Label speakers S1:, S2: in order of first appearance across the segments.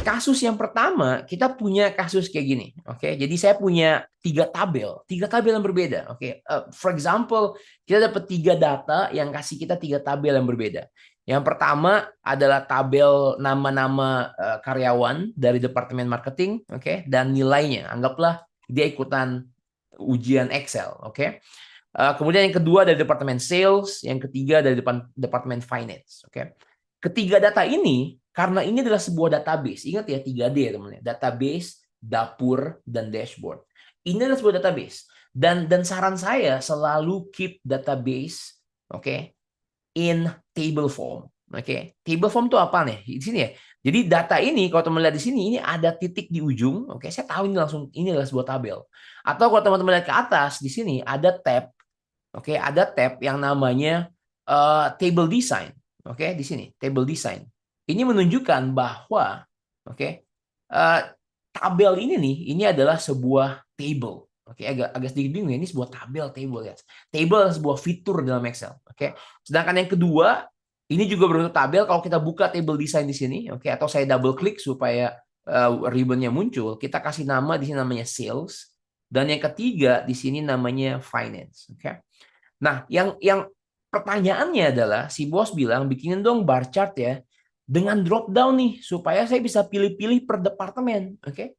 S1: kasus yang pertama, kita punya kasus kayak gini. Oke, jadi saya punya tiga tabel yang berbeda. Oke, for example, kita dapat tiga data yang kasih kita tiga tabel yang berbeda. Yang pertama adalah tabel nama-nama karyawan dari departemen marketing, oke, dan nilainya. Anggaplah dia ikutan ujian Excel, oke. Kemudian yang kedua dari departemen sales, yang ketiga dari departemen finance, oke. Ketiga data ini, karena ini adalah sebuah database, ingat ya 3D ya teman-teman, database, dapur, dan dashboard. Ini adalah sebuah database. Dan saran saya selalu keep database, oke, in table form. Oke, table form itu apa nih? Di sini ya. Jadi data ini, kalau teman lihat di sini, ini ada titik di ujung. Oke, saya tahu ini langsung ini adalah sebuah tabel. Atau kalau teman-teman lihat ke atas, di sini ada tab. Oke, ada tab yang namanya table design. Oke, di sini table design. Ini menunjukkan bahwa uh, tabel ini nih, ini adalah sebuah table. Oke, agak sedikit bingung ya, ini sebuah table ya. Table adalah sebuah fitur dalam Excel. Oke. Sedangkan yang kedua, ini juga berbentuk tabel. Kalau kita buka table design di sini, oke, atau saya double klik supaya ribbonnya muncul, kita kasih nama di sini namanya sales. Dan yang ketiga di sini namanya finance. Oke. Nah, yang pertanyaannya adalah si bos bilang bikinin dong bar chart ya dengan drop down nih supaya saya bisa pilih-pilih per departemen, oke?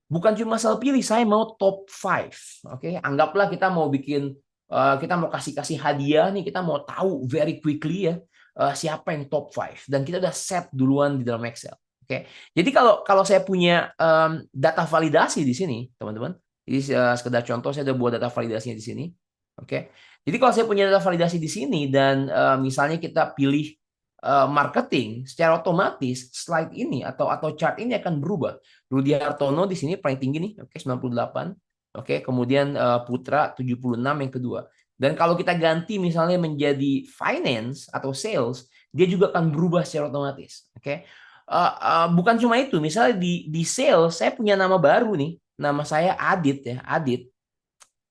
S1: Bukan cuma asal pilih, saya mau top 5, oke? Anggaplah kita mau bikin kita mau kasih hadiah nih, kita mau tahu very quickly ya siapa yang top 5 dan kita udah set duluan di dalam Excel, oke? Jadi kalau saya punya data validasi di sini, teman-teman. Jadi sekedar contoh saya udah buat data validasinya di sini. Oke. Jadi kalau saya punya data validasi di sini dan misalnya kita pilih marketing, secara otomatis slide ini atau chart ini akan berubah. Rudi Hartono di sini paling tinggi nih, oke 98. Oke, kemudian Putra 76 yang kedua. Dan kalau kita ganti misalnya menjadi finance atau sales, dia juga akan berubah secara otomatis. Oke. Bukan cuma itu, misalnya di sales saya punya nama baru nih. Nama saya Adit ya, Adit.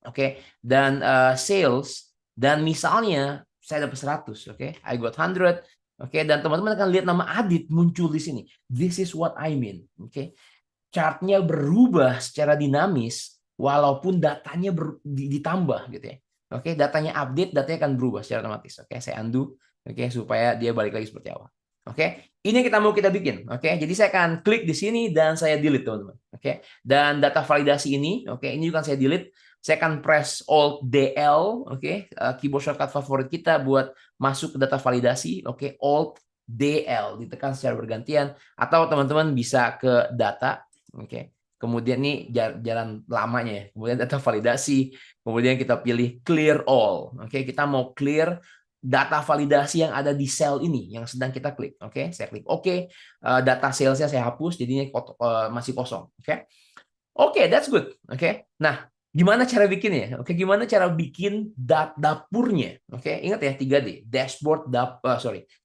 S1: Oke, dan sales dan misalnya saya dapat 100, oke, I got 100, oke, dan teman-teman akan lihat nama Adit muncul di sini. This is what I mean, oke. Chartnya berubah secara dinamis walaupun datanya ditambah gitu ya. Oke, datanya update, datanya akan berubah secara otomatis. Oke, saya undo, oke, supaya dia balik lagi seperti awal. Oke, ini yang kita bikin. Oke, jadi saya akan klik di sini dan saya delete teman-teman. Oke, dan data validasi ini, oke, ini juga saya delete. Saya akan press Alt DL, oke, keyboard shortcut favorit kita buat masuk ke data validasi. Oke, Alt DL ditekan secara bergantian atau teman-teman bisa ke data, oke. Kemudian ini jalan lamanya ya. Kemudian data validasi, kemudian kita pilih clear all. Oke, kita mau clear data validasi yang ada di sel ini yang sedang kita klik. Oke, saya klik oke. Data salesnya saya hapus jadinya masih kosong. Oke. Oke, that's good. Oke. Nah, gimana cara bikinnya? Oke, gimana cara bikin dapurnya? Oke, ingat ya 3D, dashboard,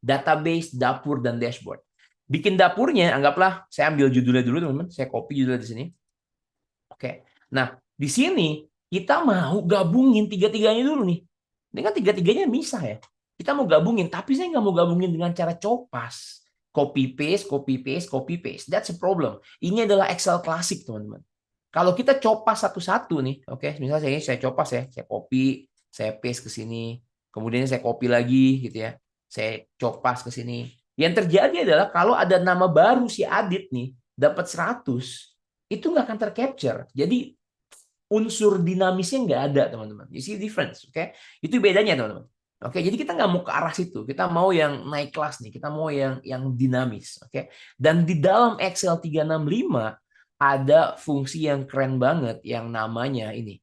S1: database, dapur dan dashboard. Bikin dapurnya, anggaplah saya ambil judulnya dulu teman-teman, saya copy judulnya di sini. Oke. Nah, di sini kita mau gabungin tiga-tiganya dulu nih. Ini kan tiga-tiganya bisa ya. Kita mau gabungin, tapi saya nggak mau gabungin dengan cara copas. Copy paste, copy paste, copy paste. That's a problem. Ini adalah Excel klasik, teman-teman. Kalau kita copas satu-satu nih, oke, misalnya saya copas ya, saya copy, saya paste ke sini, kemudian saya copy lagi gitu ya. Saya copas ke sini. Yang terjadi adalah kalau ada nama baru si Adit nih, dapat 100, itu nggak akan tercapture. Jadi unsur dinamisnya nggak ada, teman-teman. You see the difference, oke? Itu bedanya, teman-teman. Oke, jadi kita nggak mau ke arah situ. Kita mau yang naik kelas nih. Kita mau yang dinamis, oke? Dan di dalam Excel 365 ada fungsi yang keren banget yang namanya ini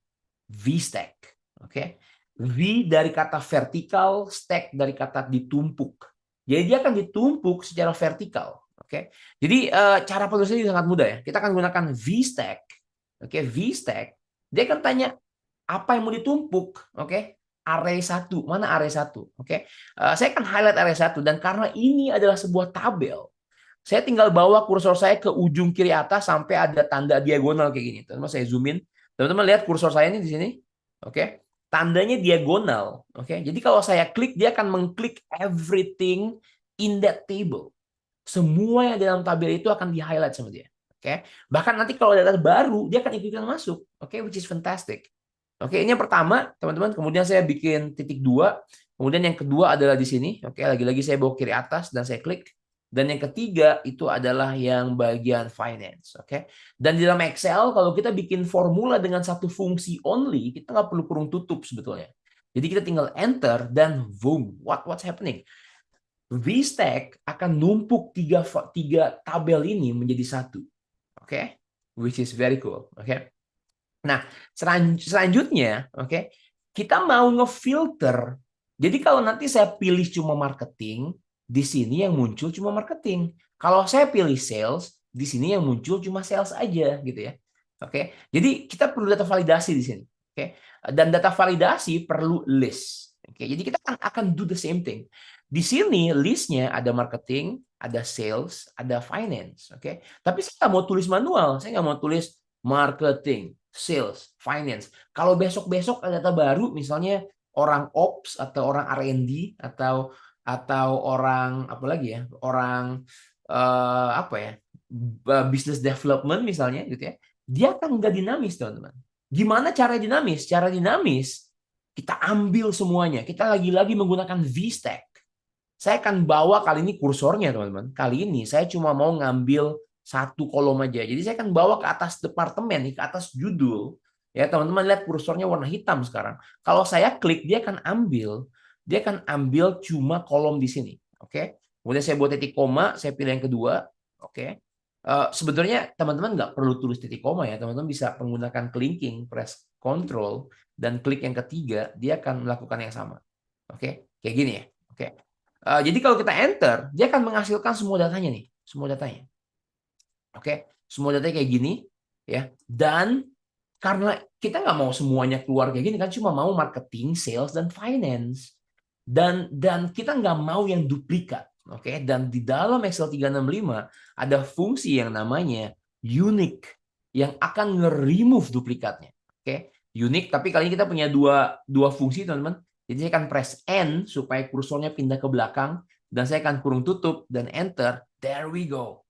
S1: V-stack, oke? V dari kata vertikal, stack dari kata ditumpuk. Jadi dia akan ditumpuk secara vertikal, oke? Jadi cara penulisannya sangat mudah ya. Kita akan gunakan V-stack, oke? V-stack. Dia akan tanya apa yang mau ditumpuk, oke? Array 1, mana array 1, oke? Saya akan highlight array 1 dan karena ini adalah sebuah tabel, saya tinggal bawa kursor saya ke ujung kiri atas sampai ada tanda diagonal kayak gini. Teman-teman saya zoom in. Teman-teman lihat kursor saya ini di sini, oke? Tandanya diagonal, oke? Jadi kalau saya klik dia akan mengklik everything in that table. Semua yang dalam tabel itu akan di-highlight sama dia. Oke. Bahkan nanti kalau ada data baru, dia akan ikutan masuk. Oke, which is fantastic. Oke, ini yang pertama, teman-teman. Kemudian saya bikin titik 2. Kemudian yang kedua adalah di sini. Oke, lagi-lagi saya bawa kiri atas dan saya klik. Dan yang ketiga itu adalah yang bagian finance. Oke. Dan di dalam Excel, kalau kita bikin formula dengan satu fungsi only, kita nggak perlu kurung tutup sebetulnya. Jadi kita tinggal enter dan boom, what's happening? VStack akan numpuk tiga tabel ini menjadi satu. Oke, which is very cool. Oke. Nah, selanjutnya, oke, kita mau ngefilter. Jadi kalau nanti saya pilih cuma marketing, di sini yang muncul cuma marketing. Kalau saya pilih sales, di sini yang muncul cuma sales aja, gitu ya. Oke, jadi kita perlu data validasi di sini. Oke, dan data validasi perlu list. Oke, jadi kita akan do the same thing. Di sini listnya ada marketing, ada sales, ada finance. Oke, tapi saya nggak mau tulis manual. Saya nggak mau tulis marketing, sales, finance. Kalau besok-besok ada data baru, misalnya orang ops atau orang R&D atau orang apa lagi ya, orang apa ya, business development misalnya gitu ya, dia akan nggak dinamis, teman-teman. Gimana cara dinamis? Cara dinamis kita ambil semuanya. Kita lagi-lagi menggunakan VStack. Saya akan bawa kali ini kursornya, teman-teman. Kali ini saya cuma mau ngambil satu kolom aja. Jadi saya akan bawa ke atas departemen, ke atas judul. Ya, teman-teman lihat kursornya warna hitam sekarang. Kalau saya klik, dia akan ambil cuma kolom di sini. Oke. Kemudian saya buat titik koma, saya pilih yang kedua. Oke. Sebetulnya teman-teman nggak perlu tulis titik koma ya. Teman-teman bisa menggunakan clicking, press Control, dan klik yang ketiga, dia akan melakukan yang sama. Oke. Kayak gini ya. Oke. Jadi kalau kita enter, dia akan menghasilkan semua datanya nih, semua datanya. Oke, semua datanya kayak gini, ya. Dan karena kita nggak mau semuanya keluar kayak gini kan, cuma mau marketing, sales, dan finance. Dan kita nggak mau yang duplikat. Oke, dan di dalam Excel 365 ada fungsi yang namanya unique yang akan nge-remove duplikatnya. Oke, unique, tapi kali ini kita punya dua fungsi, teman-teman. Jadi saya akan press N supaya kursornya pindah ke belakang, dan saya akan kurung tutup dan enter. There we go.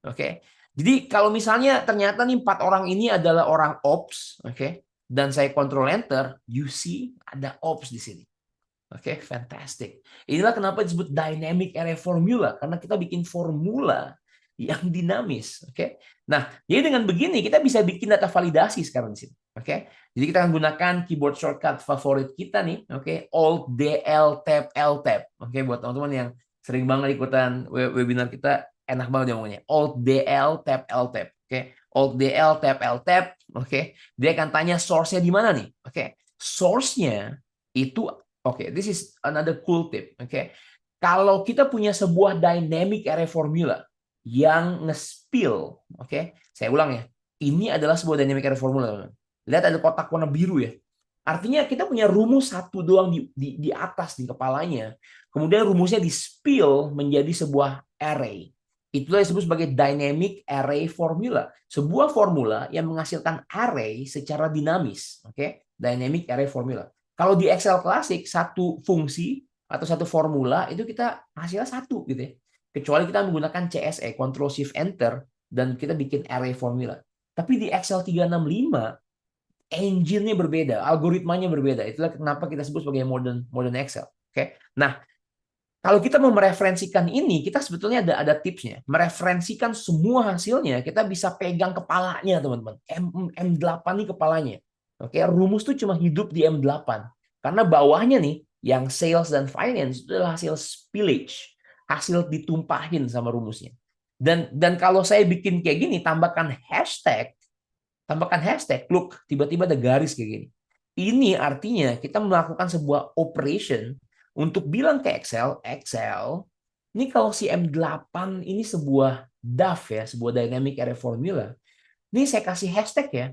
S1: Oke. Jadi kalau misalnya ternyata nih 4 orang ini adalah orang ops, oke, dan saya kontrol enter, you see ada ops di sini. Oke, fantastic. Inilah kenapa disebut dynamic array formula, karena kita bikin formula yang dinamis. Oke. Nah, jadi dengan begini kita bisa bikin data validasi sekarang di sini. Oke. Jadi kita akan gunakan keyboard shortcut favorit kita nih. Oke, Alt DL Tab L Tab. Oke, buat teman-teman yang sering banget ikutan webinar kita, enak banget dia ngomongnya. Alt DL Tab L Tab. Oke, Alt DL Tab L Tab. Oke, dia akan tanya source-nya di mana nih. Oke, source-nya itu, oke, this is another cool tip. Oke, kalau kita punya sebuah dynamic array formula yang nge-spill, oke, saya ulang ya, ini adalah sebuah dynamic array formula, teman-teman. Lihat ada kotak warna biru ya. Artinya kita punya rumus satu doang di atas di kepalanya. Kemudian rumusnya di-spill menjadi sebuah array. Itulah disebut sebagai dynamic array formula. Sebuah formula yang menghasilkan array secara dinamis. Oke, dynamic array formula. Kalau di Excel klasik, satu fungsi atau satu formula itu kita hasilnya satu gitu ya. Kecuali kita menggunakan CSE, Control Shift Enter, dan kita bikin array formula. Tapi di Excel 365, engine-nya berbeda, algoritmanya berbeda. Itulah kenapa kita sebut sebagai modern Excel. Oke. Nah, kalau kita mau mereferensikan ini, kita sebetulnya ada tipsnya. Mereferensikan semua hasilnya, kita bisa pegang kepalanya, teman-teman. M8 ini kepalanya. Oke, rumus tuh cuma hidup di M8. Karena bawahnya nih, yang sales dan finance itu adalah hasil spillage, hasil ditumpahin sama rumusnya. Dan kalau saya bikin kayak gini, tambahkan hashtag, look, tiba-tiba ada garis kayak gini. Ini artinya kita melakukan sebuah operation untuk bilang ke Excel, ini kalau si M8 ini sebuah DAF ya, sebuah dynamic array formula. Ini saya kasih hashtag ya,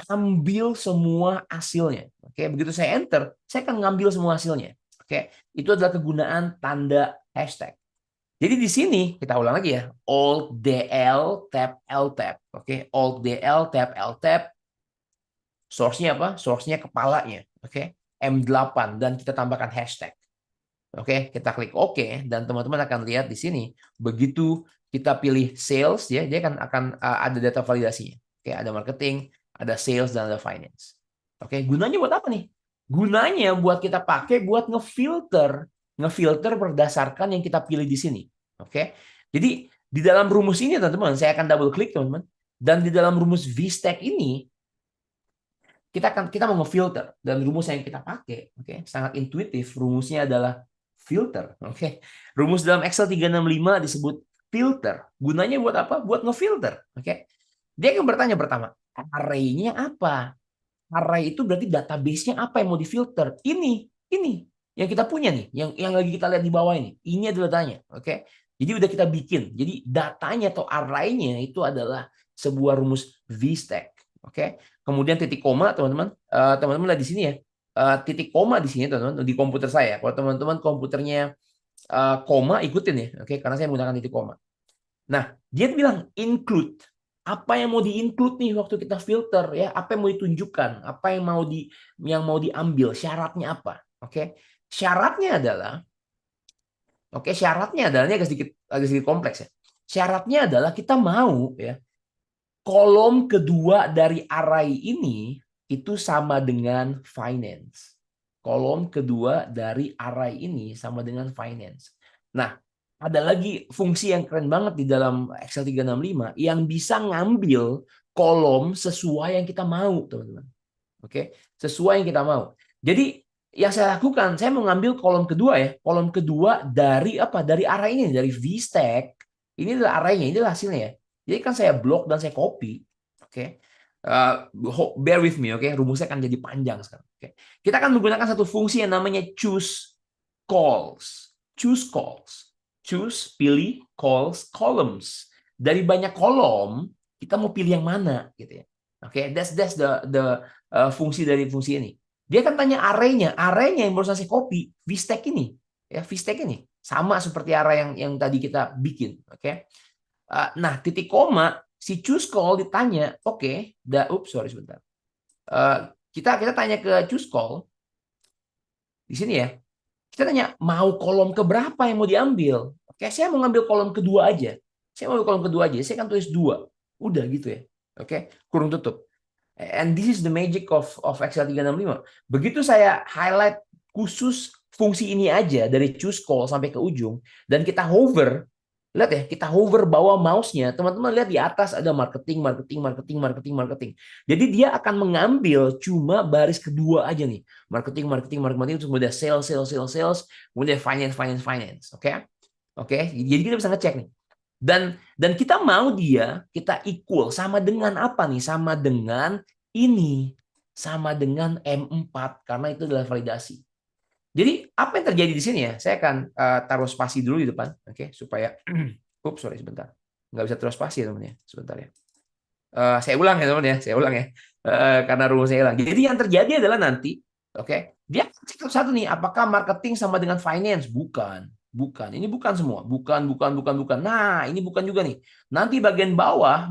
S1: ambil semua hasilnya. Oke, begitu saya enter, saya akan ngambil semua hasilnya. Oke, itu adalah kegunaan tanda hashtag. Jadi di sini kita ulang lagi ya, Alt DL Tab L Tab. Oke, Alt DL Tab L Tab. Source-nya apa? Source-nya kepalanya. Oke, M8 dan kita tambahkan hashtag. Oke, kita klik OK dan teman-teman akan lihat di sini begitu kita pilih sales, ya, dia akan ada data validasinya. Oke, ada marketing, ada sales, dan ada finance. Oke, gunanya buat apa nih? Gunanya buat kita pakai buat ngefilter berdasarkan yang kita pilih di sini. Oke, jadi di dalam rumus ini, teman-teman, saya akan double klik, teman-teman, dan di dalam rumus VStack ini kita mau ngefilter, dan rumus yang kita pakai, oke, sangat intuitif. Rumusnya adalah filter. Oke, rumus dalam Excel 365 disebut filter. Gunanya buat apa? Buat ngefilter. Oke, dia akan bertanya pertama, array-nya apa? Array itu berarti database-nya apa yang mau difilter? Ini yang kita punya nih, yang lagi kita lihat di bawah ini. Ini adalah datanya. Oke, jadi udah kita bikin. Jadi datanya atau array-nya itu adalah sebuah rumus VStack. Oke, kemudian titik koma, teman-teman. Teman-teman lihat di sini ya. Titik koma di sini, teman-teman, di komputer saya. Kalau teman-teman komputernya koma, ikutin ya. Oke, karena saya menggunakan titik koma. Nah, dia bilang include. Apa yang mau di-include nih waktu kita filter, ya? Apa yang mau ditunjukkan? Apa yang mau diambil? Syaratnya apa? Oke. Syaratnya adalah ini agak sedikit kompleks ya. Syaratnya adalah kita mau, ya, kolom kedua dari array ini itu sama dengan finance. Kolom kedua dari array ini sama dengan finance. Nah, ada lagi fungsi yang keren banget di dalam Excel 365 yang bisa ngambil kolom sesuai yang kita mau, teman-teman. Oke, sesuai yang kita mau. Jadi yang saya lakukan, saya mau ngambil kolom kedua, ya. Kolom kedua dari apa? Dari array ini, dari VStack. Ini adalah array-nya, ini adalah hasilnya, ya. Jadi kan saya blok dan saya copy. Oke. Bear with me, oke. Rumusnya akan jadi panjang sekarang. Oke. Kita akan menggunakan satu fungsi yang namanya choose calls. Choose calls. Choose, pilih, calls, columns. Dari banyak kolom, kita mau pilih yang mana, gitu ya. Oke, that's the fungsi dari fungsi ini. Dia akan tanya array-nya yang baru saya copy, VStack ini, ya, VStack ini sama seperti array yang tadi kita bikin, oke. Nah, titik koma, si choose call ditanya, oke, sorry sebentar. Kita tanya ke choose call di sini, ya. Kita tanya mau kolom keberapa yang mau diambil. Oke, saya mau ngambil kolom kedua aja. Saya mau ambil kolom kedua aja. Saya akan tulis 2. Udah gitu, ya. Oke, kurung tutup. And this is the magic of Excel 365. Begitu saya highlight khusus fungsi ini aja dari choose call sampai ke ujung dan kita hover, lihat ya, kita hover bawah mouse-nya, teman-teman lihat di atas ada marketing. Jadi dia akan mengambil cuma baris kedua aja nih. Marketing, terus kemudian sales, kemudian finance. Oke? Oke, jadi kita bisa ngecek nih. Dan kita mau kita equal sama dengan apa nih? Sama dengan ini. Sama dengan M4 karena itu adalah validasi. Jadi apa yang terjadi di sini, ya? Saya akan taruh spasi dulu di depan, oke, supaya sorry sebentar. Nggak bisa taruh spasi, teman ya. Sebentar ya. Saya ulang ya, teman ya. Saya ulang ya. Karena rumusnya hilang. Jadi yang terjadi adalah nanti, oke, dia cek satu nih, apakah marketing sama dengan finance? Bukan. Ini bukan semua. Bukan. Nah, ini bukan juga nih. Nanti bagian bawah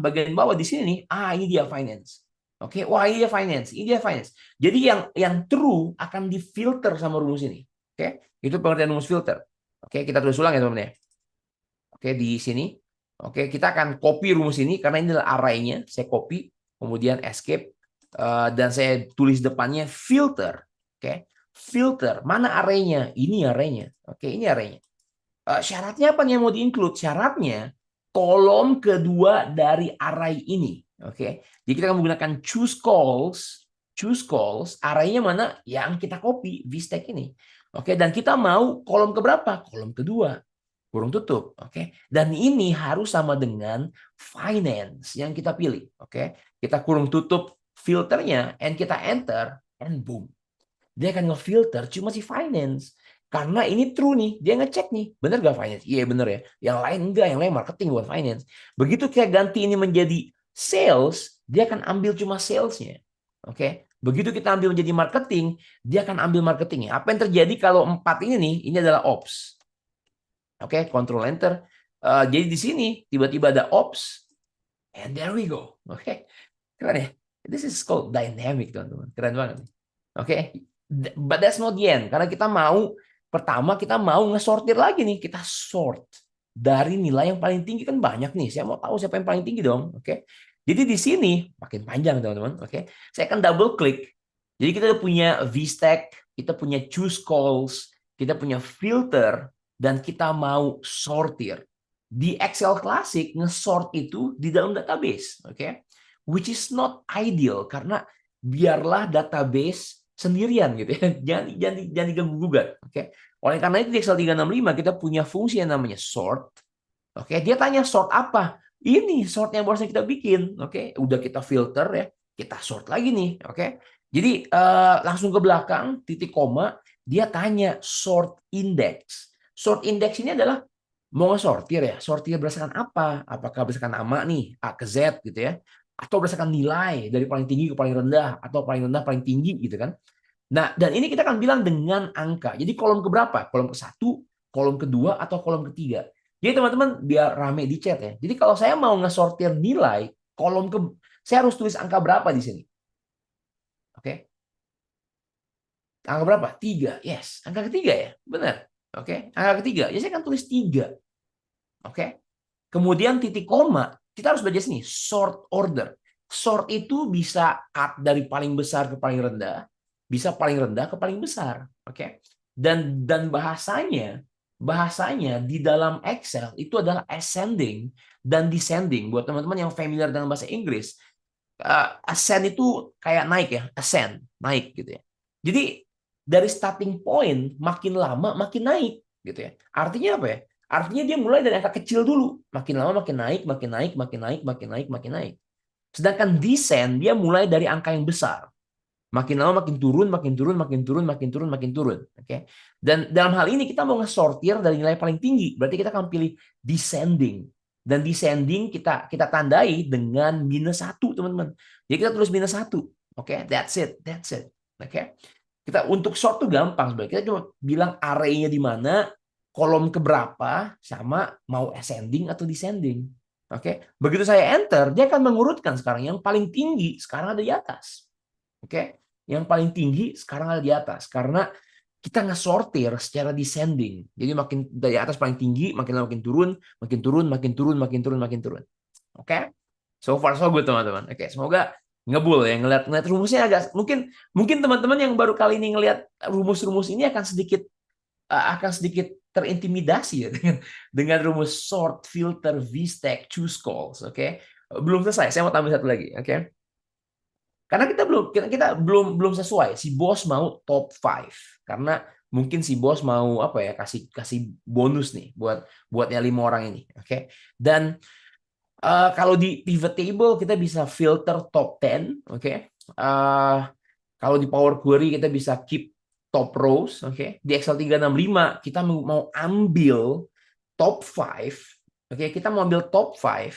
S1: di sini nih, ini dia finance. Oke, wah, ini dia finance. Jadi yang true akan difilter sama rumus ini. Oke, itu pengertian rumus filter. Oke, kita terus ulang ya, teman-teman ya. Oke, di sini. Oke, kita akan copy rumus ini karena ini adalah array-nya. Saya copy, kemudian escape, dan saya tulis depannya filter. Oke, filter. Mana array-nya? Ini array-nya. Oke, ini array-nya. Syaratnya apa nih yang mau di-include? Syaratnya kolom kedua dari array ini. Oke, jadi kita akan menggunakan choose calls. Array-nya mana? Yang kita copy, VStack ini. Oke, dan kita mau kolom keberapa? Kolom kedua. Kurung tutup, oke. Dan ini harus sama dengan finance yang kita pilih, oke. Kita kurung tutup filternya, and kita enter, and boom. Dia akan ngefilter cuma si finance. Karena ini true nih, dia ngecek nih, bener gak finance? Iya bener ya. Yang lain enggak, yang lain marketing bukan finance. Begitu kita ganti ini menjadi sales, dia akan ambil cuma salesnya, oke. Begitu kita ambil menjadi marketing, dia akan ambil marketingnya. Apa yang terjadi kalau 4 ini nih, ini adalah ops. Oke, Control Enter. Jadi di sini tiba-tiba ada ops, and there we go. Oke, keren ya. This is called dynamic, teman-teman. Keren banget. Oke, but that's not the end. Karena pertama kita mau ngesortir lagi nih. Kita sort dari nilai yang paling tinggi. Kan banyak nih, saya mau tahu siapa yang paling tinggi dong. Oke. Jadi di sini makin panjang teman-teman. Oke. Saya akan double klik. Jadi kita udah punya VStack, kita punya choose calls, kita punya filter, dan kita mau sortir. Di Excel klasik, nge-sort itu di dalam database. Oke. Which is not ideal, karena biarlah database sendirian gitu ya. Jangan diganggu gugat. Oke. Oleh karena itu di Excel 365 kita punya fungsi yang namanya sort. Oke, dia tanya sort apa? Ini sort yang barusan kita bikin. Oke, udah kita filter ya, kita sort lagi nih. Oke. Jadi langsung ke belakang titik koma, dia tanya sort index. Sort index ini adalah mau ngesortir ya. Sortir berdasarkan apa? Apakah berdasarkan nama nih, A ke Z gitu ya, atau berdasarkan nilai dari paling tinggi ke paling rendah, atau paling rendah paling tinggi gitu kan. Nah, dan ini kita akan bilang dengan angka. Jadi kolom ke berapa? Kolom ke satu, kolom kedua, atau kolom ketiga. Jadi teman-teman biar rame di chat ya. Jadi kalau saya mau ngesortir nilai, kolom ke saya harus tulis angka berapa di sini. Oke. Angka berapa? 3. Yes. Angka ketiga ya. Benar. Oke. Angka ketiga. Jadi saya akan tulis 3. Oke. Kemudian titik koma. Kita harus belajar sini. Sort order. Sort itu bisa cut dari paling besar ke paling rendah, bisa paling rendah ke paling besar. Oke. Dan bahasanya di dalam Excel itu adalah ascending dan descending. Buat teman-teman yang familiar dengan bahasa Inggris, ascend itu kayak naik ya, ascend, naik gitu ya. Jadi dari starting point makin lama makin naik gitu ya. Artinya apa ya? Artinya dia mulai dari angka kecil dulu, makin lama makin naik, makin naik, makin naik, makin naik, makin naik. Sedangkan descend dia mulai dari angka yang besar. Makin lama makin turun, makin turun, makin turun, makin turun, makin turun. Oke. Dan dalam hal ini kita mau ngesortir dari nilai paling tinggi. Berarti kita akan pilih descending. Dan descending kita tandai dengan -1, teman-teman. Jadi kita tulis -1. Oke, that's it. That's it. Oke. Kita untuk sort tuh gampang sebenarnya. Kita cuma bilang array-nya di mana, kolom keberapa, sama mau ascending atau descending. Oke. Begitu saya enter, dia akan mengurutkan sekarang yang paling tinggi sekarang ada di atas. Oke, yang paling tinggi sekarang ada di atas karena kita ngesortir secara descending. Jadi makin dari atas paling tinggi, makin lama makin turun, makin turun, makin turun, makin turun, makin turun. Oke, so far so good teman-teman. Oke, semoga ngebul ya ngeliat rumusnya agak mungkin teman-teman yang baru kali ini ngeliat rumus-rumus ini akan sedikit terintimidasi ya dengan rumus sort, filter, VStack, choose calls. Oke, belum selesai. Saya mau tambah satu lagi. Oke. Karena kita belum sesuai. Si bos mau top 5 karena mungkin si bos mau apa ya kasih bonus nih buatnya 5 orang ini. Oke. Dan kalau di pivot table kita bisa filter top 10. Oke. Kalau di Power Query kita bisa keep top rows. Oke. Di Excel 365 kita mau ambil top 5. Oke. Kita mau ambil top 5,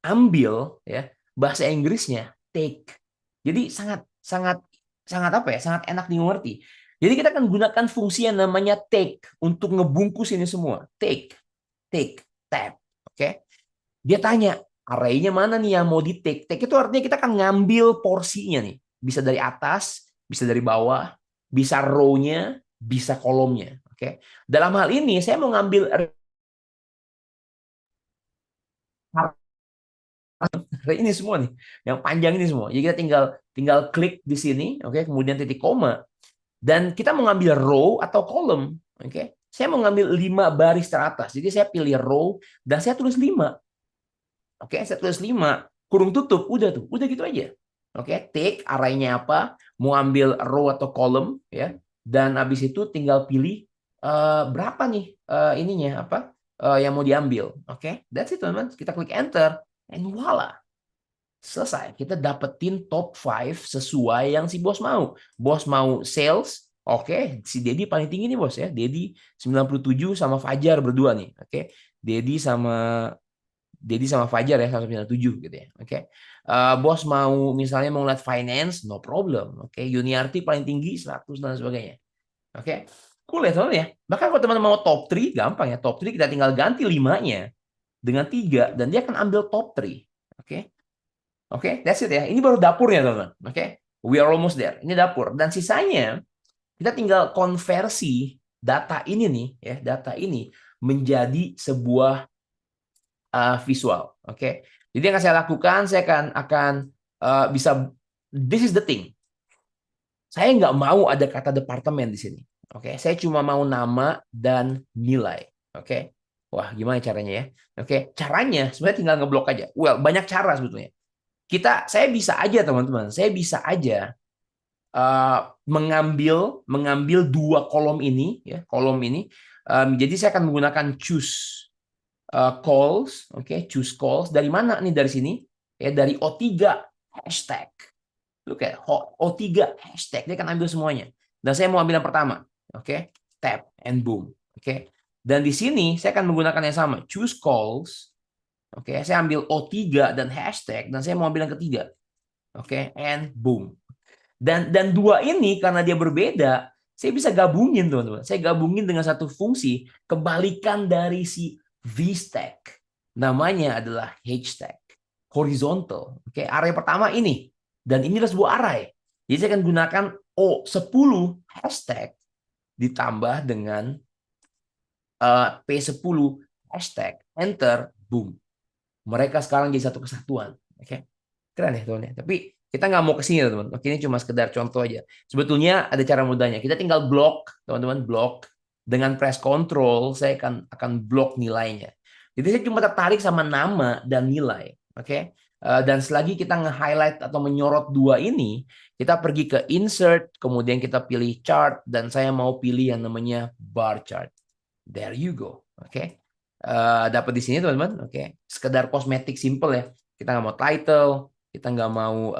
S1: ambil ya bahasa Inggrisnya take. Jadi sangat sangat sangat apa ya? Sangat enak dimengerti. Jadi kita akan gunakan fungsi yang namanya take untuk ngebungkus ini semua. Take, tab. Oke. Dia tanya, array-nya mana nih yang mau di take? Take itu artinya kita akan ngambil porsinya nih. Bisa dari atas, bisa dari bawah, bisa row-nya, bisa kolomnya. Oke. Dalam hal ini saya mau ngambil ini semua nih, yang panjang ini semua. Jadi kita tinggal klik di sini, oke, kemudian titik koma, dan kita mau ngambil row atau column, oke. Saya mau ngambil 5 baris teratas, jadi saya pilih row dan saya tulis 5, oke. Saya tulis 5, kurung tutup, udah tuh, udah gitu aja, oke. Take array-nya apa, mau ambil row atau column, ya, dan habis itu tinggal pilih berapa nih ininya apa yang mau diambil, oke. That's it teman-teman. Kita klik enter, and voila. Selesai. Kita dapetin top 5 sesuai yang si bos mau. Bos mau sales, oke, si Dedi paling tinggi nih bos ya. Dedi 97 sama Fajar berdua nih. Oke. Dedi sama Fajar ya 197 gitu ya. Oke. Bos mau misalnya mau lihat finance, no problem. Oke. Yuniarti paling tinggi 100 dan sebagainya. Oke. Cool ya teman ya. Bahkan kalau teman mau top 3 gampang ya. Top 3 kita tinggal ganti 5-nya dengan 3 dan dia akan ambil top 3. Oke. Oke, that's it ya. Ini baru dapurnya, teman-teman. Oke, we are almost there. Ini dapur. Dan sisanya kita tinggal konversi data ini nih, ya, data ini menjadi sebuah visual. Oke. Jadi yang saya lakukan, saya akan bisa. This is the thing. Saya nggak mau ada kata departemen di sini. Oke, saya cuma mau nama dan nilai. Oke. Wah, gimana caranya ya? Oke, caranya sebenarnya tinggal ngeblok aja. Well, banyak cara sebetulnya. Saya bisa aja teman-teman. Saya bisa aja mengambil dua kolom ini, ya, kolom ini. Jadi saya akan menggunakan choose calls, oke, choose calls. Dari mana nih? Dari sini, ya, dari O3 hashtag. Look at O3 hashtag, dia akan ambil semuanya. Dan saya mau ambil yang pertama, oke, tap and boom, oke. Dan di sini saya akan menggunakan yang sama, choose calls, oke. Saya ambil O3 dan hashtag, dan saya mau ambil yang ketiga, oke, and boom. Dan dua ini karena dia berbeda, saya bisa gabungin teman-teman. Saya gabungin dengan satu fungsi kebalikan dari si V-stack. Namanya adalah H-stack. Horizontal. Oke, array pertama ini. Dan ini adalah sebuah array. Jadi saya akan gunakan O10 hashtag ditambah dengan P10 hashtag. Enter, boom. Mereka sekarang jadi satu kesatuan. Oke, keren ya teman-teman. Tapi kita nggak mau ke sini teman. Oke, ini cuma sekedar contoh aja. Sebetulnya ada cara mudahnya. Kita tinggal blok, teman-teman, blok dengan press control. Saya akan blok nilainya. Jadi saya cuma tertarik sama nama dan nilai. Oke. Dan selagi kita nge-highlight atau menyorot dua ini, kita pergi ke insert, kemudian kita pilih chart, dan saya mau pilih yang namanya bar chart. There you go. Oke. Dapat di sini teman-teman. Oke. Sekedar kosmetik simple ya. Kita nggak mau title, kita nggak mau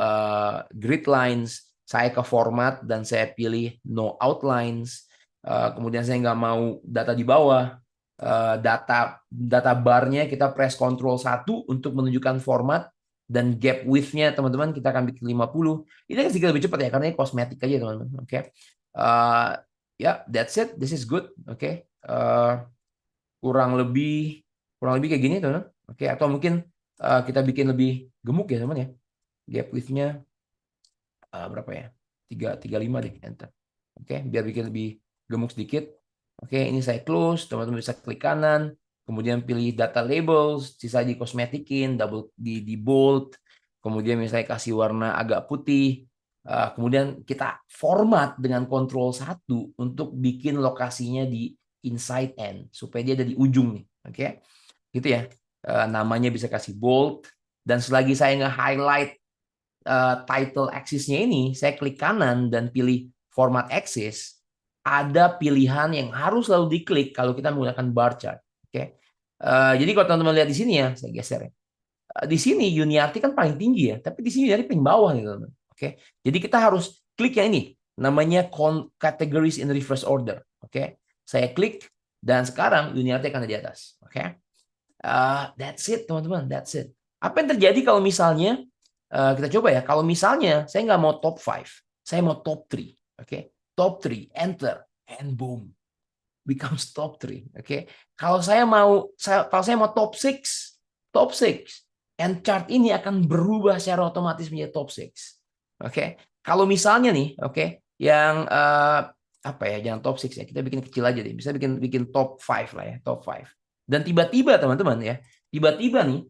S1: grid lines. Saya ke format dan saya pilih no outlines. Kemudian saya nggak mau data di bawah. Data barnya kita press Ctrl 1 untuk menunjukkan format, dan gap width-nya teman-teman kita akan bikin 50. Ini kan sedikit lebih cepat ya karena ini kosmetik aja teman-teman. Oke. Ya, that's it. This is good. Oke. Kurang lebih kayak gini teman-teman. Oke, atau mungkin kita bikin lebih gemuk ya teman ya. Gap width-nya berapa ya? 335 deh, enter. Oke, biar bikin lebih gemuk sedikit. Oke, ini saya close, teman-teman bisa klik kanan, kemudian pilih data labels, sisa di kosmetikin, double di bold, kemudian misalnya kasih warna agak putih. Kemudian kita format dengan Ctrl 1 untuk bikin lokasinya di inside end supaya dia ada di ujung nih. Oke. Gitu ya. Namanya bisa kasih bold, dan selagi saya nge-highlight title axis-nya ini, saya klik kanan dan pilih format axis, ada pilihan yang harus selalu diklik kalau kita menggunakan bar chart. Oke. Jadi kalau teman-teman lihat di sini ya, saya geser ya. Di sini Uniarty kan paling tinggi ya, tapi di sini dari paling bawah nih teman-teman. Oke. Jadi kita harus klik yang ini, namanya categories in reverse order. Oke. Saya klik dan sekarang Uniarty akan ada di atas. Oke. That's it teman-teman, that's it. Apa yang terjadi kalau misalnya kita coba ya, kalau misalnya saya nggak mau top 5, saya mau top 3. Oke. Top 3, enter, and boom. Becomes top 3. Oke. Kalau saya mau top 6, top 6. And chart ini akan berubah secara otomatis menjadi top 6. Oke. Kalau misalnya nih, oke, yang apa ya, jangan top 6 ya. Kita bikin kecil aja deh. Bisa bikin top 5 lah ya, top 5. Dan tiba-tiba teman-teman ya, tiba-tiba nih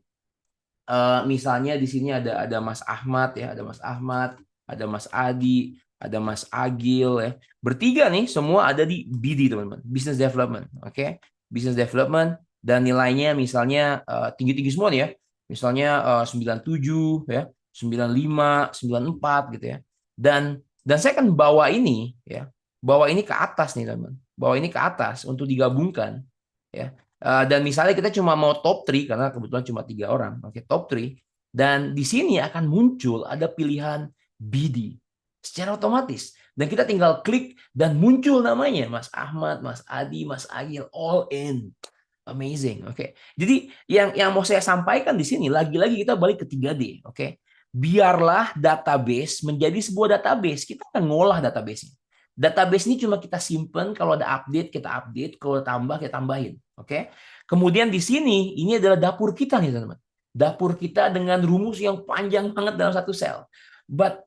S1: misalnya di sini ada Mas Ahmad ya, ada Mas Ahmad, ada Mas Adi, ada Mas Agil ya. Bertiga nih semua ada di BD teman-teman, Business Development. Oke. Business Development, dan nilainya misalnya tinggi-tinggi semua nih ya. Misalnya 97 ya, 95, 94 gitu ya. Dan saya akan bawa ini ya. Bawa ini ke atas nih teman-teman. Bawa ini ke atas untuk digabungkan ya. Dan misalnya kita cuma mau top 3 karena kebetulan cuma 3 orang. Oke, top 3. Dan di sini akan muncul ada pilihan BD secara otomatis. Dan kita tinggal klik dan muncul namanya Mas Ahmad, Mas Adi, Mas Agil, all in. Amazing. Oke. Jadi yang mau saya sampaikan di sini lagi-lagi kita balik ke 3D, oke. Biarlah database menjadi sebuah database. Kita akan ngolah database-nya. Database ini cuma kita simpen, kalau ada update kita update, kalau tambah kita tambahin. Oke. Kemudian di sini ini adalah dapur kita nih teman-teman. Dapur kita dengan rumus yang panjang banget dalam satu sel. But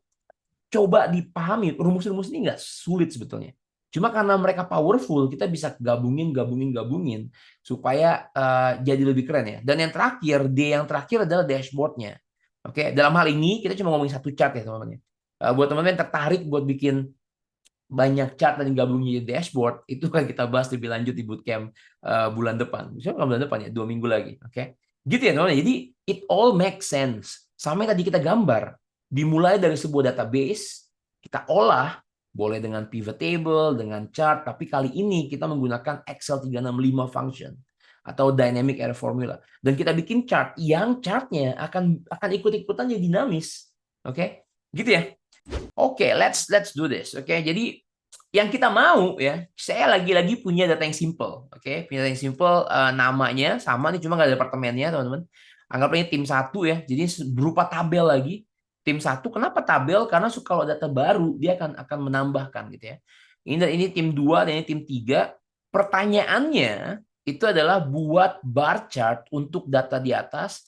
S1: coba dipahami, rumus-rumus ini nggak sulit sebetulnya. Cuma karena mereka powerful, kita bisa gabungin supaya jadi lebih keren ya. Dan yang terakhir, yang terakhir adalah dashboardnya. Oke, dalam hal ini kita cuma ngomongin satu chart ya teman-teman. Buat teman-teman yang tertarik buat bikin banyak chart dan gabungnya di dashboard, itu kan kita bahas lebih lanjut di bootcamp bulan depan. Misalnya bulan depan ya, 2 minggu lagi. Oke, gitu ya teman-teman. Jadi it all makes sense. Sama yang tadi kita gambar, dimulai dari sebuah database, kita olah, boleh dengan pivot table, dengan chart, tapi kali ini kita menggunakan Excel 365 function atau dynamic error formula. Dan kita bikin chart yang chartnya akan ikut-ikutan jadi dinamis. Oke, gitu ya. Oke, let's do this. Oke, jadi yang kita mau ya, saya lagi-lagi punya data yang simple. Oke, punya data yang simple, namanya sama nih, cuma nggak ada departemennya, teman-teman. Anggapnya tim satu ya, jadi berupa tabel lagi. Tim satu, kenapa tabel? Karena kalau data baru dia akan menambahkan gitu ya. Ini tim 2 dan ini tim 3. Pertanyaannya itu adalah buat bar chart untuk data di atas,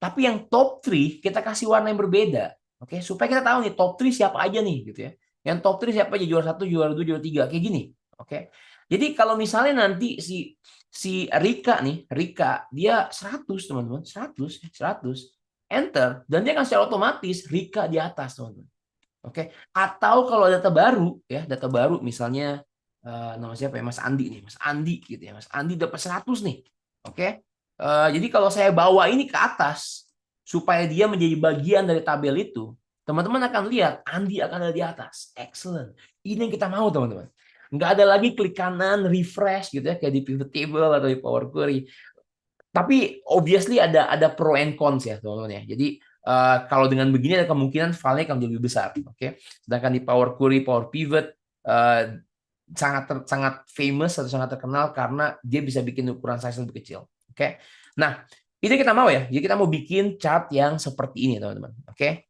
S1: tapi yang top 3 kita kasih warna yang berbeda. Oke, supaya kita tahu nih top 3 siapa aja nih gitu ya. Yang top 3 siapa aja, juara 1, juara 2, juara 3 kayak gini. Oke. Jadi kalau misalnya nanti si Rika nih, Rika dia 100 teman-teman, 100 enter dan dia akan secara otomatis Rika di atas teman-teman. Oke. Atau kalau data baru ya, data baru misalnya nama siapa ya, Mas Andi nih, Mas Andi gitu ya. Mas Andi dapat 100 nih. Oke. Jadi kalau saya bawa ini ke atas supaya dia menjadi bagian dari tabel itu, teman-teman akan lihat Andi akan ada di atas. Excellent. Ini yang kita mau teman-teman. Nggak ada lagi klik kanan, refresh gitu ya, kayak di pivot table atau di Power Query. Tapi obviously ada pro and cons ya teman-teman ya. Jadi kalau dengan begini ada kemungkinan file-nya akan lebih besar. Oke. Sedangkan di Power Query, Power Pivot sangat famous atau sangat terkenal karena dia bisa bikin ukuran size lebih kecil. Oke. Nah, itu kita mau ya. Jadi kita mau bikin chart yang seperti ini teman-teman. Oke.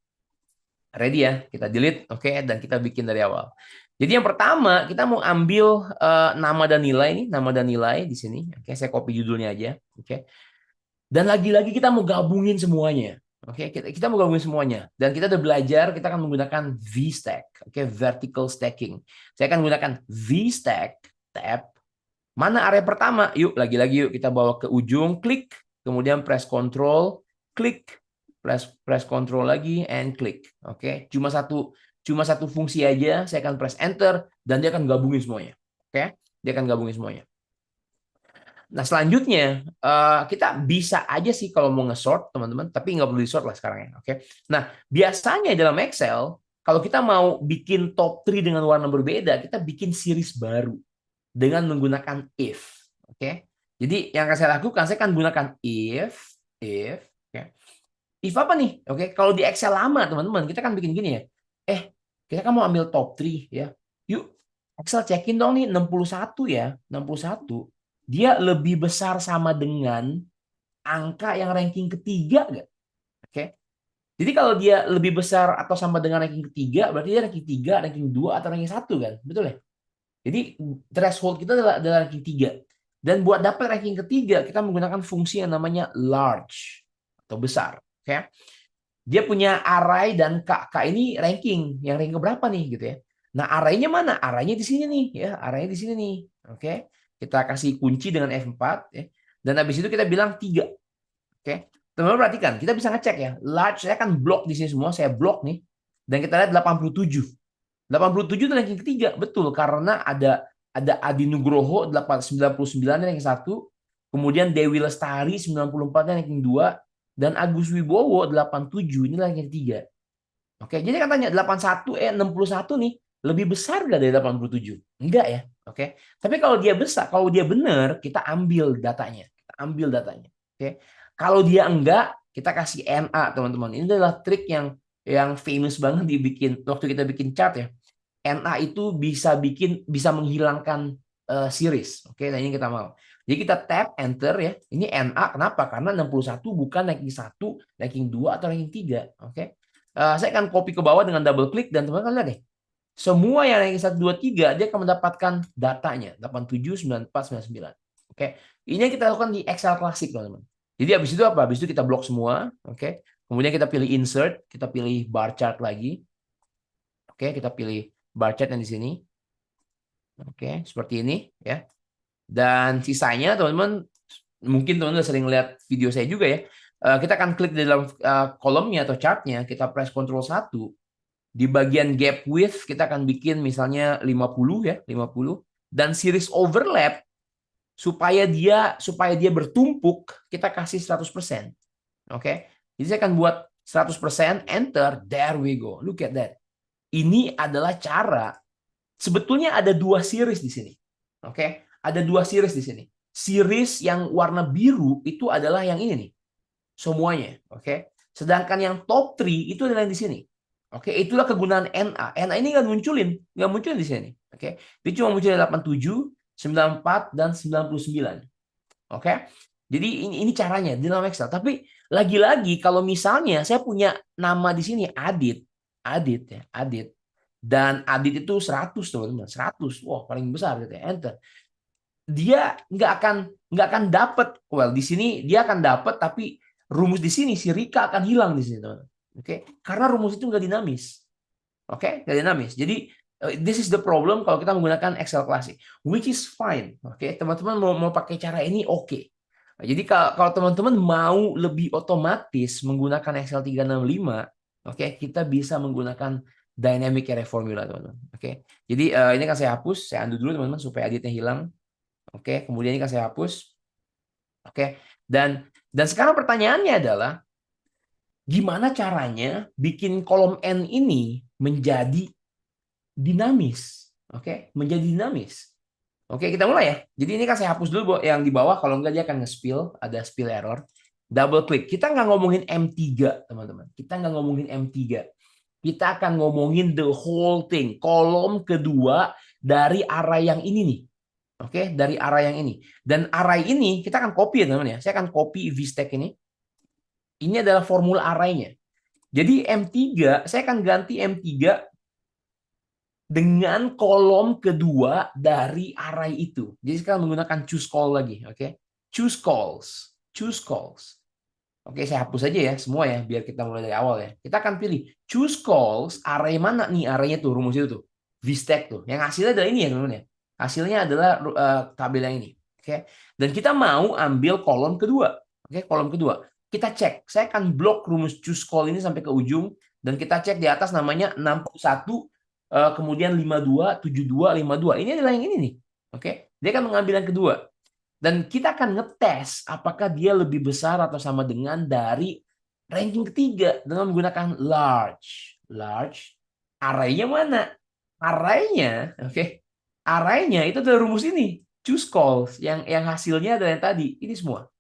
S1: Ready ya? Kita delete, oke, dan kita bikin dari awal. Jadi yang pertama kita mau ambil nama dan nilai ini, nama dan nilai di sini. Oke, saya copy judulnya aja. Oke. Dan lagi-lagi kita mau gabungin semuanya. Oke, kita mau gabungin semuanya. Dan kita udah belajar, kita akan menggunakan VStack. Oke, vertical stacking. Saya akan menggunakan VStack tab. Mana area pertama? Yuk, lagi-lagi yuk kita bawa ke ujung, klik, kemudian press Ctrl, klik, press Ctrl lagi, and klik. Oke, cuma satu fungsi aja. Saya akan press Enter dan dia akan gabungin semuanya. Oke, dia akan gabungin semuanya. Nah, selanjutnya kita bisa aja sih kalau mau nge-sort, teman-teman, tapi nggak perlu di-sort lah sekarang ya. Oke. Nah, biasanya dalam Excel, kalau kita mau bikin top 3 dengan warna berbeda, kita bikin series baru dengan menggunakan if. Oke. Jadi yang akan saya lakukan, saya akan gunakan if. Oke. If apa nih? Oke, kalau di Excel lama, teman-teman, kita kan bikin gini ya. Kita kan mau ambil top 3 ya. Yuk, Excel cekin dong nih 61 ya. 61. Dia lebih besar sama dengan angka yang ranking ketiga nggak? Oke. Jadi kalau dia lebih besar atau sama dengan ranking ketiga, berarti dia ranking 3, ranking 2 atau ranking 1 kan? Betul ya? Jadi threshold kita adalah ranking 3. Dan buat dapat ranking ketiga, kita menggunakan fungsi yang namanya large atau besar. Oke. Dia punya array dan K ini ranking. Yang ranking berapa nih gitu ya. Nah, array-nya mana? Array-nya di sini nih ya, array-nya di sini nih. Oke. Kita kasih kunci dengan F4 ya. Dan habis itu kita bilang 3. Oke. Teman-teman perhatikan, kita bisa ngecek ya. Large saya kan blok di sini semua, saya blok nih. Dan kita lihat 87. 87 itu ranking ketiga, betul karena ada Adi Nugroho 99 ranking 1, kemudian Dewi Lestari 94 ranking 2 dan Agus Wibowo 87 ini ranking 3. Oke, jadi katanya 61 nih lebih besar nggak dari 87? Enggak ya. Oke. Tapi kalau dia besar, kalau dia benar, kita ambil datanya. Oke. Kalau dia enggak, kita kasih NA, teman-teman. Ini adalah trik yang famous banget dibikin waktu kita bikin chart ya. NA itu bisa menghilangkan series. Oke, nah ini kita mau. Jadi kita tap enter ya. Ini NA kenapa? Karena 61 bukan ranking 1, ranking 2 atau ranking 3. Oke. Saya akan copy ke bawah dengan double klik dan teman-teman lihat deh. Semua yang ranking 1 2 3 dia akan mendapatkan datanya 87 94 99. Oke. Ini yang kita lakukan di Excel klasik, teman-teman. Jadi habis itu apa? Habis itu kita blok semua, oke. Kemudian kita pilih insert, kita pilih bar chart lagi. Oke, kita pilih bar chart yang di sini. Oke, seperti ini ya. Dan sisanya teman-teman, mungkin teman-teman sering lihat video saya juga ya. Kita akan klik di dalam kolomnya atau chartnya, kita press Ctrl 1. Di bagian gap width kita akan bikin misalnya 50 ya, 50. Dan series overlap supaya dia bertumpuk, kita kasih 100%. Oke. Jadi saya akan buat 100%, enter, there we go. Look at that. Ini adalah cara. Sebetulnya ada dua series di sini. Oke, ada dua series di sini. Series yang warna biru itu adalah yang ini nih. Semuanya, oke. Sedangkan yang top 3 itu adalah yang di sini. Oke, itulah kegunaan NA. NA ini nggak munculin di sini. Oke. Dia cuma muncul 87, 94 dan 99. Oke. Jadi ini caranya di dalam Excel. Tapi lagi-lagi kalau misalnya saya punya nama di sini Adit, Adit ya, Adit. Dan Adit itu 100 teman-teman, 100. Wah, paling besar gitu ya. Enter. Dia nggak akan dapat. Well, di sini dia akan dapat tapi rumus di sini si Rika akan hilang di sini, teman-teman. Oke? Karena rumus itu nggak dinamis. Oke? Nggak dinamis. Jadi this is the problem kalau kita menggunakan Excel klasik, which is fine. Oke, teman-teman mau pakai cara ini oke. Jadi kalau teman-teman mau lebih otomatis menggunakan Excel 365, oke, kita bisa menggunakan dynamic array formula, teman-teman. Oke. Jadi ini kan saya hapus, saya undo dulu teman-teman supaya editnya hilang. Oke, kemudian ini kan saya hapus. Oke. Dan sekarang pertanyaannya adalah gimana caranya bikin kolom N ini menjadi dinamis. Oke, menjadi dinamis. Oke, kita mulai ya. Jadi ini kan saya hapus dulu yang di bawah, kalau enggak dia akan nge-spill, ada spill error. Double klik. Kita nggak ngomongin M3, teman-teman. Kita nggak ngomongin M3. Kita akan ngomongin the whole thing. Kolom kedua dari array yang ini nih. Oke, dari array yang ini. Dan array ini kita akan copy ya, teman-teman ya. Saya akan copy VStack ini. Ini adalah formula array-nya. Jadi M3, saya akan ganti M3 dengan kolom kedua dari array itu. Jadi sekarang menggunakan choose call lagi, oke? Choose calls, choose calls. Oke, saya hapus aja ya semua ya, biar kita mulai dari awal ya. Kita akan pilih choose calls, array mana nih arraynya tuh, rumus itu tuh. VStack tuh. Yang hasilnya adalah ini ya, teman-teman ya. Hasilnya adalah tabel yang ini, oke? Dan kita mau ambil kolom kedua, oke? Kolom kedua. Kita cek. Saya akan blok rumus choose call ini sampai ke ujung dan kita cek di atas namanya 61 kemudian 52, 72, 52. Ini adalah yang ini nih. Oke. Dia akan mengambil yang kedua. Dan kita akan ngetes apakah dia lebih besar atau sama dengan dari ranking ketiga dengan menggunakan large. Large. Array-nya mana? Array-nya, oke. Array-nya itu adalah rumus ini. Choose calls yang hasilnya adalah yang tadi. Ini semua.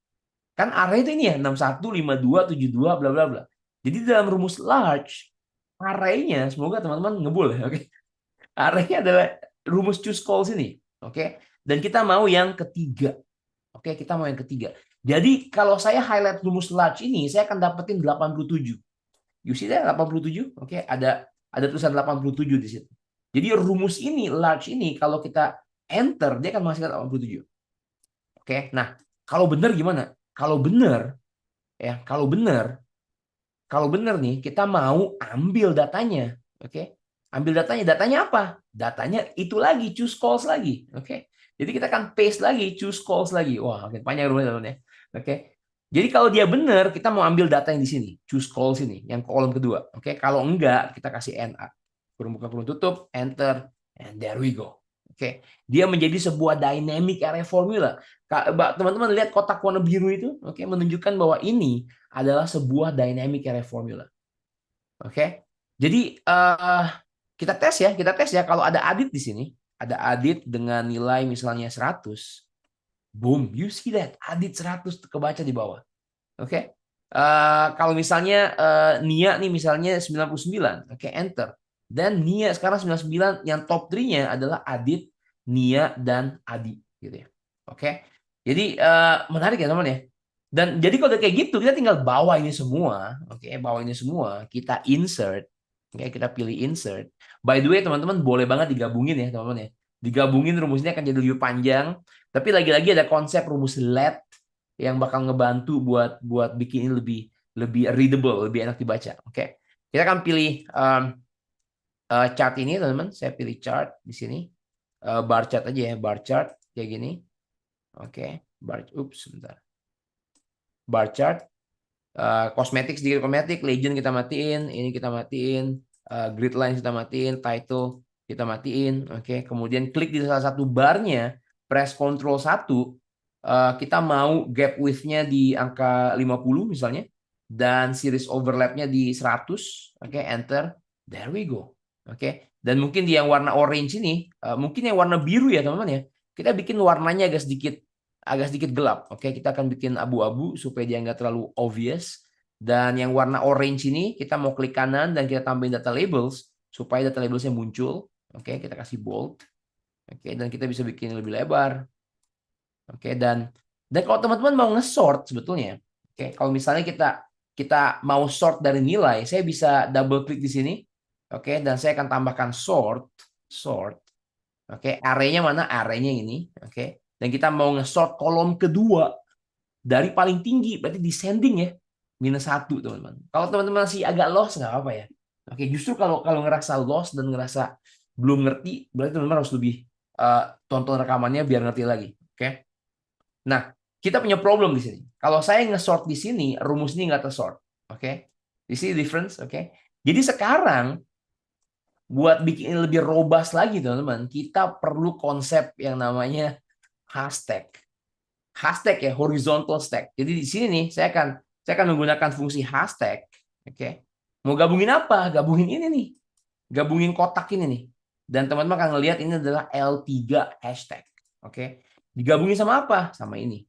S1: Kan array itu ini ya, 61, 52, 72, bla bla bla. Jadi dalam rumus large, array-nya, semoga teman-teman ngebul ya, oke. Array-nya adalah rumus choose calls ini, oke. Dan kita mau yang ketiga. Oke, kita mau yang ketiga. Jadi kalau saya highlight rumus large ini, saya akan dapetin 87. You see that? 87? Oke, ada tulisan 87 di situ. Jadi rumus ini, large ini, kalau kita enter, dia akan menghasilkan 87. Oke, nah kalau benar gimana? Kalau benar, ya, kalau benar nih, kita mau ambil datanya. Oke, ambil datanya. Datanya apa? Datanya itu lagi, choose calls lagi. Oke, jadi kita akan paste lagi, choose calls lagi. Wah, makin panjang rumahnya, teman ya. Oke, jadi kalau dia benar, kita mau ambil data yang di sini, choose calls ini, yang kolom kedua. Oke, kalau enggak, kita kasih NA. Kurung buka, kurung tutup, enter, and there we go. Oke, dia menjadi sebuah dynamic array formula. Teman-teman lihat kotak warna biru itu, oke, menunjukkan bahwa ini adalah sebuah dynamic array formula. Oke, jadi kita tes ya. Kalau ada Adit di sini, ada Adit dengan nilai misalnya 100, boom, you see that Adit 100 kebaca di bawah. Oke, kalau misalnya Nia nih misalnya 99, oke, enter. Dan Nia sekarang 99, yang top 3-nya adalah Adit, Nia, dan Adi, gitu ya. Oke, jadi menarik ya teman ya. Dan jadi kalau kayak gitu kita tinggal bawa ini semua, oke, bawa ini semua, kita insert, oke, kita pilih insert. By the way teman-teman boleh banget digabungin ya teman-teman ya. Digabungin rumusnya akan jadi lebih panjang. Tapi lagi-lagi ada konsep rumus let yang bakal ngebantu buat bikin ini lebih readable, lebih enak dibaca. Oke, kita akan pilih chart ini teman-teman. Saya pilih chart di sini. bar chart aja ya, bar chart kayak gini. Oke, sebentar. Bar chart, kosmetik sedikit kosmetik, legend kita matiin, ini kita matiin, grid line kita matiin, title kita matiin. Oke, kemudian klik di salah satu barnya, press Ctrl 1, kita mau gap width-nya di angka 50 misalnya, dan series overlap-nya di 100. Oke, enter. There we go. Oke, dan mungkin di yang warna orange ini, mungkin yang warna biru ya teman-teman ya, kita bikin warnanya agak sedikit gelap. Oke, kita akan bikin abu-abu supaya dia nggak terlalu obvious. Dan yang warna orange ini kita mau klik kanan dan kita tambahin data labels supaya data labelsnya muncul. Oke, kita kasih bold. Oke, dan kita bisa bikin lebih lebar. Oke, dan kalau teman-teman mau nge-sort sebetulnya, oke, kalau misalnya kita mau sort dari nilai, saya bisa double klik di sini. Oke, dan saya akan tambahkan sort. Oke, array-nya mana? Array-nya ini. Oke. Dan kita mau nge-sort kolom kedua dari paling tinggi, berarti descending ya. -1, teman-teman. Kalau teman-teman masih agak lost, nggak apa-apa ya. Oke, justru kalau ngerasa lost dan ngerasa belum ngerti, berarti teman-teman harus lebih tonton rekamannya biar ngerti lagi. Oke. Nah, kita punya problem di sini. Kalau saya nge-sort di sini, rumus ini nggak tersort. Oke. Di sini difference, oke. Jadi sekarang buat bikin lebih robust lagi teman-teman, kita perlu konsep yang namanya hashtag. Hashtag ya, horizontal stack. Jadi di sini nih saya akan menggunakan fungsi hashtag. Oke. Mau gabungin apa? Gabungin ini nih. Gabungin kotak ini nih. Dan teman-teman akan ngelihat ini adalah L3 hashtag. Oke. Digabungin sama apa? Sama ini.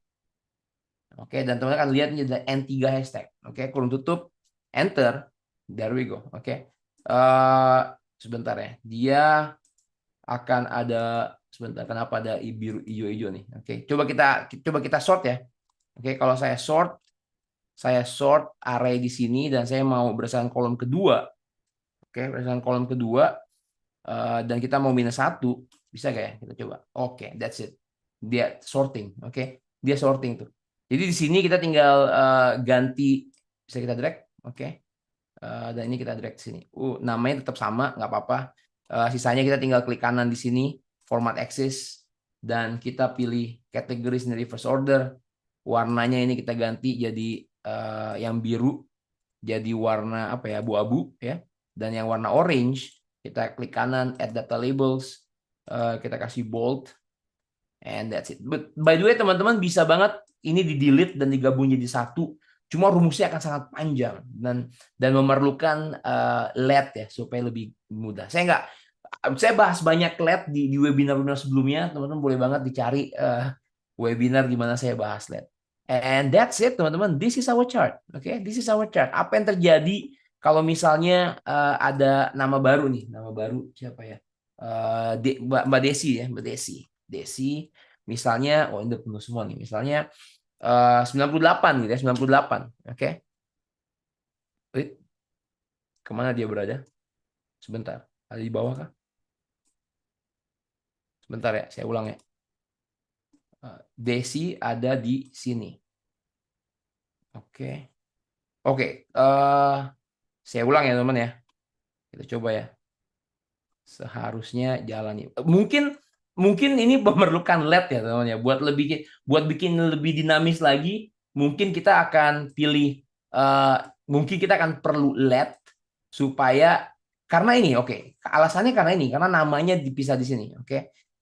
S1: Oke, dan teman-teman akan lihat ini ada N3 hashtag. Oke, kurung tutup, enter. There we go. Oke. Sebentar ya. Dia akan ada sebentar, kenapa ada biru hijau-hijau nih. Oke, coba kita sort ya. Oke, kalau saya sort array di sini dan saya mau berdasarkan kolom kedua. Oke, berdasarkan kolom kedua dan kita mau -1, bisa nggak ya? Kita coba. Oke, that's it. Dia sorting. Oke, dia sorting tuh. Jadi di sini kita tinggal ganti, bisa kita drag. Oke. Dan ini kita drag sini. Namanya tetap sama, nggak apa-apa. Sisanya kita tinggal klik kanan di sini, format axis, dan kita pilih categories in reverse order. Warnanya ini kita ganti jadi yang biru, jadi warna apa ya, abu-abu ya. Dan yang warna orange kita klik kanan, add data labels, kita kasih bold, and that's it. But by the way teman-teman bisa banget ini di delete dan digabung jadi satu. Cuma rumusnya akan sangat panjang dan memerlukan LED ya supaya lebih mudah. Saya bahas banyak LED di webinar-webinar sebelumnya. Teman-teman boleh banget dicari webinar di mana saya bahas LED. And that's it teman-teman. This is our chart. Oke, this is our chart. Apa yang terjadi kalau misalnya ada nama baru nih, nama baru siapa ya? Mbak Desi ya, Mbak Desi. Desi, misalnya, ini udah penuh semua nih. Misalnya 98 gitu ya, 98. Oke. Wait, kemana dia berada? Sebentar. Ada di bawah kah? Sebentar ya, saya ulang ya. Desi ada di sini. Oke. Oke. Saya ulang ya teman ya. Kita coba ya. Seharusnya jalan. Mungkin ini memerlukan LED ya teman ya. Buat bikin lebih dinamis lagi, mungkin kita akan pilih mungkin kita akan perlu LED supaya karena ini alasannya karena namanya dipisah di sini.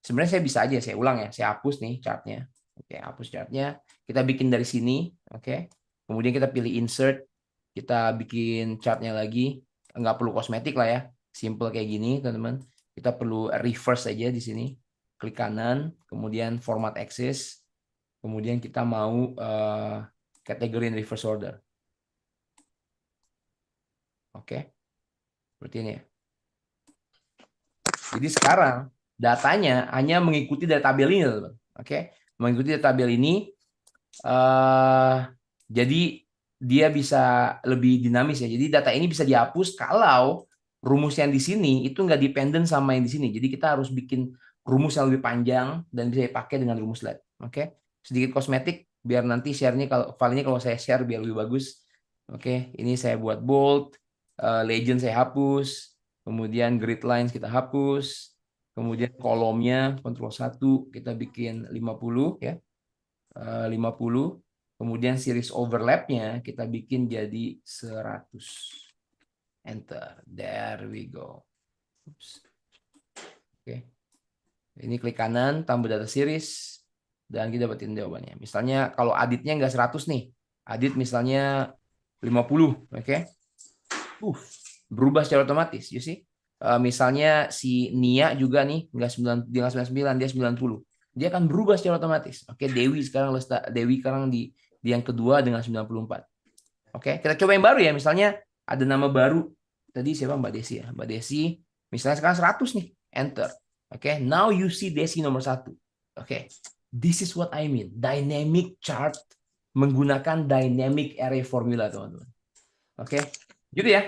S1: Sebenarnya saya bisa aja saya ulang ya, saya hapus nih chartnya. Hapus chartnya, kita bikin dari sini. Kemudian kita pilih insert, kita bikin chartnya lagi, nggak perlu kosmetik lah ya, simple kayak gini teman-teman. Kita perlu reverse aja di sini, klik kanan, kemudian format axis, kemudian kita mau kategori in reverse order. Seperti ini ya. Jadi sekarang datanya hanya mengikuti dari tabel ini, teman-teman. Mengikuti dari tabel ini. Jadi dia bisa lebih dinamis ya. Jadi data ini bisa dihapus kalau rumus yang di sini itu nggak dependent sama yang di sini. Jadi kita harus bikin rumus yang lebih panjang dan bisa dipakai dengan rumus LED. Sedikit kosmetik biar nanti share-nya filenya kalau saya share biar lebih bagus. Ini saya buat bold, legend saya hapus, kemudian grid lines kita hapus, Kemudian kolomnya Ctrl 1 kita bikin 50 ya. 50. Kemudian series overlapnya kita bikin jadi 100. Enter. There we go. Oops. Oke. Ini klik kanan, tambah data series, dan kita dapetin jawabannya. Misalnya kalau aditnya nggak 100 nih. Adit misalnya 50. Oke. Berubah secara otomatis. You see? Misalnya si Nia juga nih, nggak 9, dia nggak 99, dia 90. Dia akan berubah secara otomatis. Oke, Dewi sekarang di yang kedua dengan 94. Oke, kita coba yang baru ya. Misalnya ada nama baru. Tadi siapa? Mbak Desi ya. Mbak Desi. Misalnya sekarang 100 nih. Enter. Oke, now you see Desi nomor 1. Oke, this is what I mean. Dynamic chart menggunakan dynamic array formula, teman-teman. Oke, gitu ya.